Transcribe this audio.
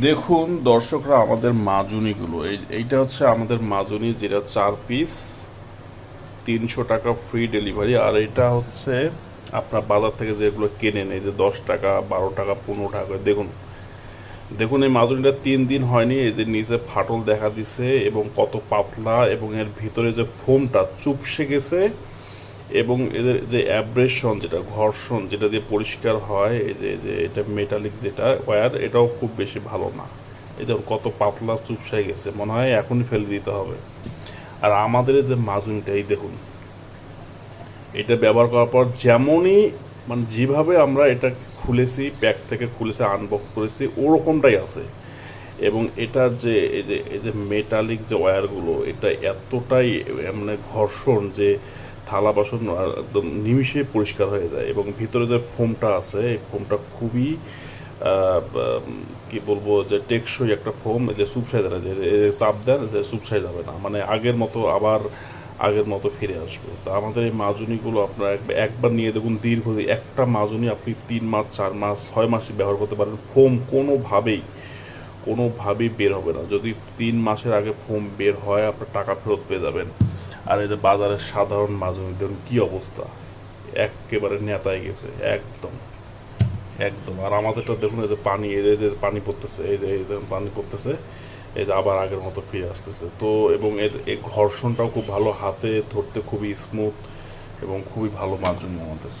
দেখুন দর্শকরা, আমাদের মাজুনিগুলো এইটা হচ্ছে আমাদের মাজুনি, যেটা 4 পিস, 300 টাকা ফ্রি ডেলিভারি। আর এটা হচ্ছে আপনার বাজার থেকে যেগুলো কেনেন, এই যে 10 টাকা, 12 টাকা, 15 টাকা করে। দেখুন দেখুন এই মাজুনিটা 3 দিন হয়নি, এই যে নিচে ফাটল দেখা দিছে এবং কত পাতলা, এবং এর ভিতরে যে ফোমটা চুপসে গেছে, এবং এদের যে অ্যাব্রেশন, যেটা ঘর্ষণ, যেটা দিয়ে পরিষ্কার হয়, এই যে এটা মেটালিক যেটা ওয়্যার, এটাও খুব বেশি ভালো না। এই দেখুন কত পাতলা চুপসাই গেছে, মনে হয় এখনই ফেলে দিতে হবে। আর আমাদের এই যে মাজুনিটা, এই দেখুন, এটা ব্যবহার করার পর যেমনই, মানে যেভাবে আমরা এটা খুলেছি, প্যাক থেকে খুলেছি, আনবক্স করেছি, ওরকমটাই আছে। এবং এটার যে এই যে মেটালিক যে ওয়্যারগুলো, এটা এতটাই মানে ঘর্ষণ, যে থালা বাসন একদম নিমিষেই পরিষ্কার হয়ে যায়। এবং ভিতরে যে ফোমটা আছে, এই ফোমটা খুবই কি বলবো, যে টেকসই একটা ফোম, যে চুপসাই যাবে না, যে চাপ দেন যে চুপসাই যাবে না, মানে আগের মতো আবার আগের মতো ফিরে আসবে। তো আমাদের এই মাজুনিগুলো আপনারা একবার নিয়ে দেখুন, দীর্ঘদিন একটা মাজুনি আপনি 3 মাস, 4 মাস, 6 মাসই ব্যবহার করতে পারেন। ফোম কোনোভাবেই বের হবে না। যদি 3 মাসের আগে ফোম বের হয়, আপনার টাকা ফেরত পেয়ে যাবেন। আর এই যে বাজারের সাধারণ মাজুনি দেখুন কী অবস্থা, একেবারে নেতায় গেছে একদম একদম। আর আমাদেরটা দেখুন, এই যে পানি, এই যে পানি পড়তেছে, এই যে পানি পড়তেছে, এই যে আবার আগের মতো ফিরে আসতেছে। তো এবং এর এই ঘর্ষণটাও খুব ভালো, হাতে ধরতে খুবই স্মুথ, এবং খুবই ভালো মাজুনি আমাদের।